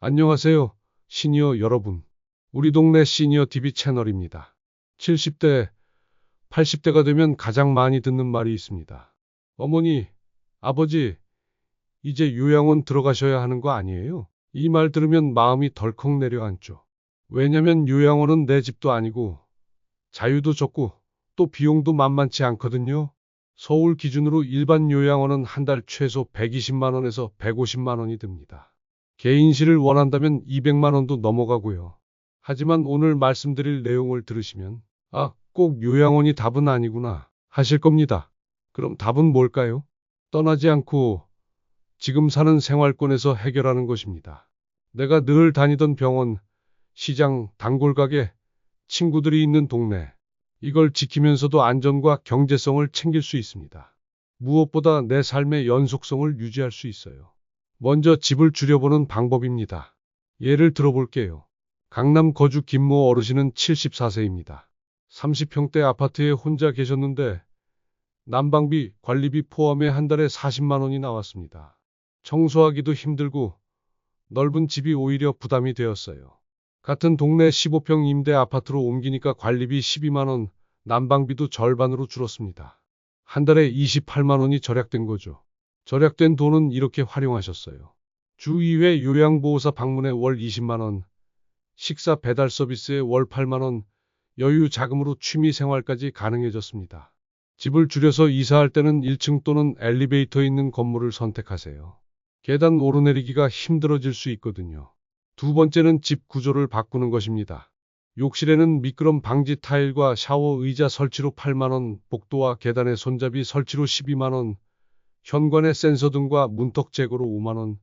안녕하세요, 시니어 여러분. 우리 동네 시니어 TV 채널입니다. 70대, 80대가 되면 가장 많이 듣는 말이 있습니다. 어머니, 아버지, 이제 요양원 들어가셔야 하는 거 아니에요? 이 말 들으면 마음이 덜컥 내려앉죠. 왜냐면 요양원은 내 집도 아니고 자유도 적고 또 비용도 만만치 않거든요. 서울 기준으로 일반 요양원은 한 달 최소 120만 원에서 150만 원이 듭니다. 개인실을 원한다면 200만 원도 넘어가고요. 하지만 오늘 말씀드릴 내용을 들으시면 꼭 요양원이 답은 아니구나 하실 겁니다. 그럼 답은 뭘까요? 떠나지 않고 지금 사는 생활권에서 해결하는 것입니다. 내가 늘 다니던 병원, 시장, 단골 가게, 친구들이 있는 동네. 이걸 지키면서도 안전과 경제성을 챙길 수 있습니다. 무엇보다 내 삶의 연속성을 유지할 수 있어요. 먼저 집을 줄여보는 방법입니다. 예를 들어볼게요. 강남 거주 김모 어르신은 74세입니다. 30평대 아파트에 혼자 계셨는데 난방비, 관리비 포함해 한 달에 40만 원이 나왔습니다. 청소하기도 힘들고 넓은 집이 오히려 부담이 되었어요. 같은 동네 15평 임대 아파트로 옮기니까 관리비 12만 원, 난방비도 절반으로 줄었습니다. 한 달에 28만 원이 절약된 거죠. 절약된 돈은 이렇게 활용하셨어요. 주 2회 요양보호사 방문에 월 20만 원, 식사 배달 서비스에 월 8만 원, 여유 자금으로 취미 생활까지 가능해졌습니다. 집을 줄여서 이사할 때는 1층 또는 엘리베이터 있는 건물을 선택하세요. 계단 오르내리기가 힘들어질 수 있거든요. 두 번째는 집 구조를 바꾸는 것입니다. 욕실에는 미끄럼 방지 타일과 샤워 의자 설치로 8만 원, 복도와 계단에 손잡이 설치로 12만 원, 현관에 센서 등과 문턱 제거로 5만 원,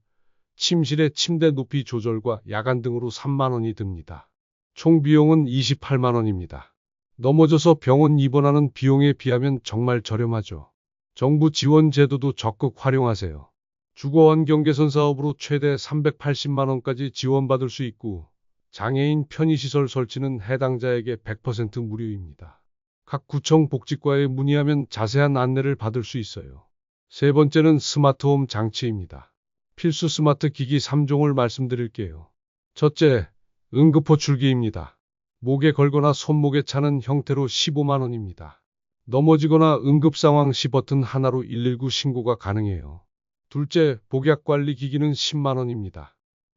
침실에 침대 높이 조절과 야간 등으로 3만 원이 듭니다. 총 비용은 28만 원입니다. 넘어져서 병원 입원하는 비용에 비하면 정말 저렴하죠. 정부 지원 제도도 적극 활용하세요. 주거환경 개선 사업으로 최대 380만 원까지 지원받을 수 있고 장애인 편의시설 설치는 해당자에게 100% 무료입니다. 각 구청 복지과에 문의하면 자세한 안내를 받을 수 있어요. 세 번째는 스마트홈 장치입니다. 필수 스마트 기기 3종을 말씀드릴게요. 첫째, 응급호출기입니다. 목에 걸거나 손목에 차는 형태로 15만 원입니다. 넘어지거나 응급상황 시 버튼 하나로 119 신고가 가능해요. 둘째, 복약관리기기는 10만 원입니다.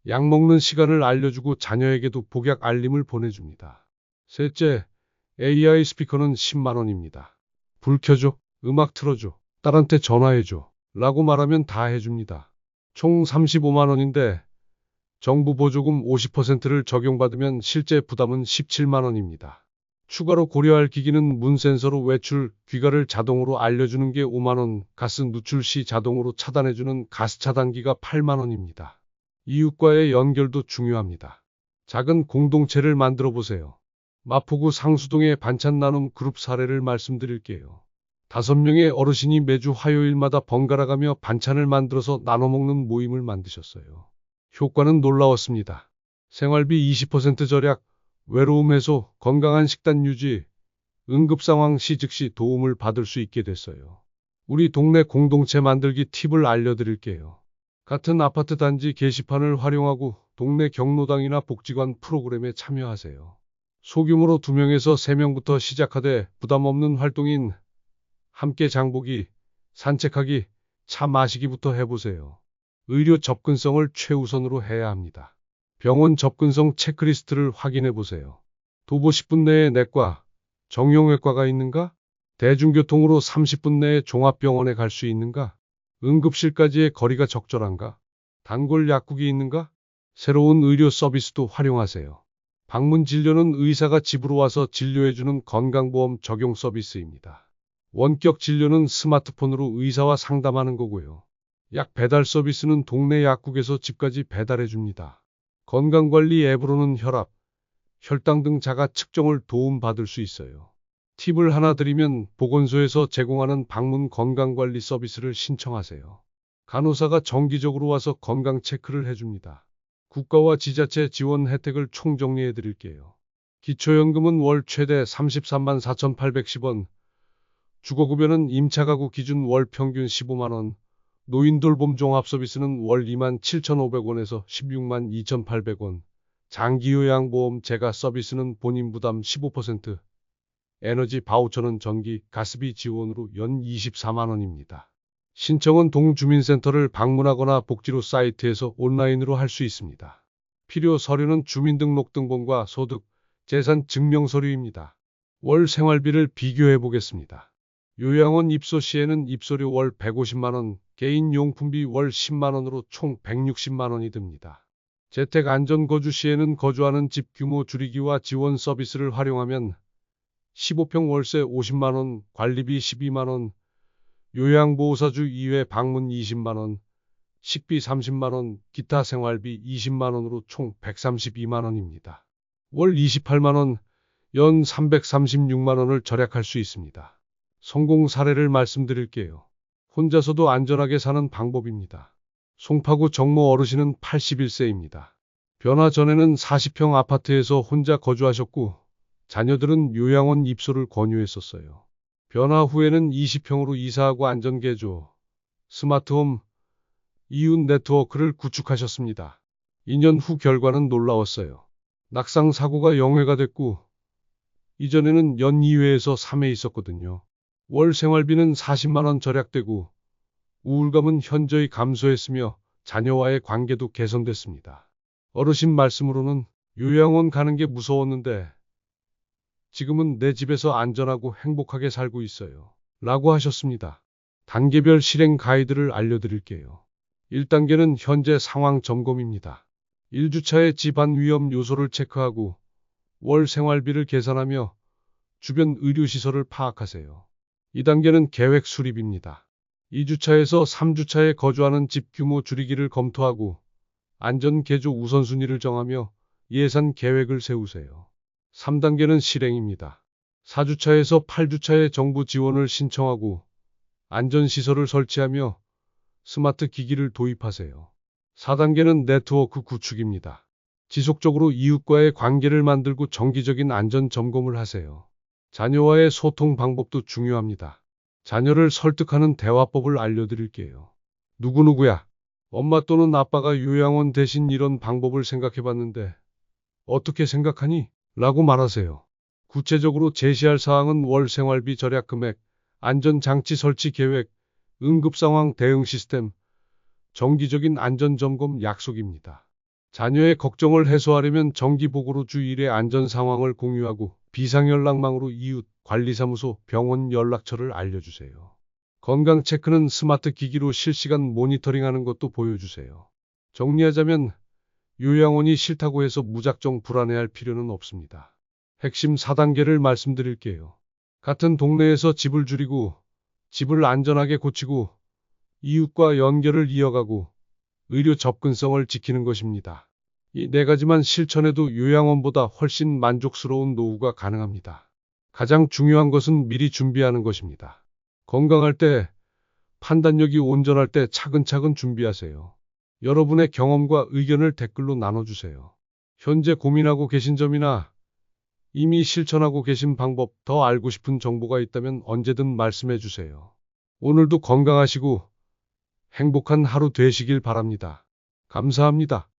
약 먹는 시간을 알려주고 자녀에게도 복약 알림을 보내줍니다. 셋째, AI 스피커는 10만 원입니다. 불 켜줘, 음악 틀어줘, 딸한테 전화해줘 라고 말하면 다 해줍니다. 총 35만 원인데 정부 보조금 50%를 적용받으면 실제 부담은 17만 원입니다. 추가로 고려할 기기는 문 센서로 외출, 귀가를 자동으로 알려주는 게 5만 원, 가스 누출 시 자동으로 차단해주는 가스 차단기가 8만 원입니다. 이웃과의 연결도 중요합니다. 작은 공동체를 만들어 보세요. 마포구 상수동의 반찬 나눔 그룹 사례를 말씀드릴게요. 5명의 어르신이 매주 화요일마다 번갈아가며 반찬을 만들어서 나눠 먹는 모임을 만드셨어요. 효과는 놀라웠습니다. 생활비 20% 절약, 외로움 해소, 건강한 식단 유지, 응급상황 시 즉시 도움을 받을 수 있게 됐어요. 우리 동네 공동체 만들기 팁을 알려드릴게요. 같은 아파트 단지 게시판을 활용하고 동네 경로당이나 복지관 프로그램에 참여하세요. 소규모로 2명에서 3명부터 시작하되 부담 없는 활동인 함께 장보기, 산책하기, 차 마시기부터 해보세요. 의료 접근성을 최우선으로 해야 합니다. 병원 접근성 체크리스트를 확인해 보세요. 도보 10분 내에 내과, 정형외과가 있는가? 대중교통으로 30분 내에 종합병원에 갈 수 있는가? 응급실까지의 거리가 적절한가? 단골 약국이 있는가? 새로운 의료 서비스도 활용하세요. 방문 진료는 의사가 집으로 와서 진료해주는 건강보험 적용 서비스입니다. 원격 진료는 스마트폰으로 의사와 상담하는 거고요. 약 배달 서비스는 동네 약국에서 집까지 배달해 줍니다. 건강관리 앱으로는 혈압, 혈당 등 자가 측정을 도움받을 수 있어요. 팁을 하나 드리면 보건소에서 제공하는 방문 건강관리 서비스를 신청하세요. 간호사가 정기적으로 와서 건강 체크를 해줍니다. 국가와 지자체 지원 혜택을 총정리해 드릴게요. 기초연금은 월 최대 33만 4,810원, 주거급여는 임차가구 기준 월 평균 15만 원, 노인 돌봄 종합 서비스는 월 27,500원에서 16만 2,800원. 장기요양보험 재가 서비스는 본인 부담 15%. 에너지 바우처는 전기, 가스비 지원으로 연 24만 원입니다. 신청은 동주민센터를 방문하거나 복지로 사이트에서 온라인으로 할 수 있습니다. 필요 서류는 주민등록등본과 소득, 재산 증명서류입니다. 월 생활비를 비교해 보겠습니다. 요양원 입소 시에는 입소료 월 150만 원, 개인용품비 월 10만 원으로 총 160만 원이 듭니다. 재택 안전거주 시에는 거주하는 집 규모 줄이기와 지원 서비스를 활용하면 15평 월세 50만 원, 관리비 12만 원, 요양보호사주 2회 방문 20만 원, 식비 30만 원, 기타 생활비 20만 원으로 총 132만 원입니다. 월 28만 원, 연 336만 원을 절약할 수 있습니다. 성공 사례를 말씀드릴게요. 혼자서도 안전하게 사는 방법입니다. 송파구 정모 어르신은 81세입니다. 변화 전에는 40평 아파트에서 혼자 거주하셨고 자녀들은 요양원 입소를 권유했었어요. 변화 후에는 20평으로 이사하고 안전개조, 스마트홈, 이웃 네트워크를 구축하셨습니다. 2년 후 결과는 놀라웠어요. 낙상 사고가 0회가 됐고 이전에는 연 2회에서 3회 있었거든요. 월 생활비는 40만 원 절약되고 우울감은 현저히 감소했으며 자녀와의 관계도 개선됐습니다. 어르신 말씀으로는 요양원 가는 게 무서웠는데 지금은 내 집에서 안전하고 행복하게 살고 있어요. 라고 하셨습니다. 단계별 실행 가이드를 알려드릴게요. 1단계는 현재 상황 점검입니다. 1주차의 집안 위험 요소를 체크하고 월 생활비를 계산하며 주변 의료시설을 파악하세요. 2단계는 계획 수립입니다. 2주차에서 3주차에 거주하는 집 규모 줄이기를 검토하고 안전 개조 우선순위를 정하며 예산 계획을 세우세요. 3단계는 실행입니다. 4주차에서 8주차에 정부 지원을 신청하고 안전시설을 설치하며 스마트 기기를 도입하세요. 4단계는 네트워크 구축입니다. 지속적으로 이웃과의 관계를 만들고 정기적인 안전 점검을 하세요. 자녀와의 소통 방법도 중요합니다. 자녀를 설득하는 대화법을 알려드릴게요. 누구누구야. 엄마 또는 아빠가 요양원 대신 이런 방법을 생각해봤는데 어떻게 생각하니? 라고 말하세요. 구체적으로 제시할 사항은 월 생활비 절약 금액, 안전장치 설치 계획, 응급상황 대응 시스템, 정기적인 안전점검 약속입니다. 자녀의 걱정을 해소하려면 정기보고로 주 1회 안전 상황을 공유하고 비상연락망으로 이웃, 관리사무소, 병원 연락처를 알려주세요. 건강 체크는 스마트 기기로 실시간 모니터링하는 것도 보여주세요. 정리하자면 요양원이 싫다고 해서 무작정 불안해할 필요는 없습니다. 핵심 4단계를 말씀드릴게요. 같은 동네에서 집을 줄이고 집을 안전하게 고치고 이웃과 연결을 이어가고 의료 접근성을 지키는 것입니다. 이 4가지만 실천해도 요양원보다 훨씬 만족스러운 노후가 가능합니다. 가장 중요한 것은 미리 준비하는 것입니다. 건강할 때, 판단력이 온전할 때 차근차근 준비하세요. 여러분의 경험과 의견을 댓글로 나눠주세요. 현재 고민하고 계신 점이나 이미 실천하고 계신 방법, 더 알고 싶은 정보가 있다면 언제든 말씀해 주세요. 오늘도 건강하시고 행복한 하루 되시길 바랍니다. 감사합니다.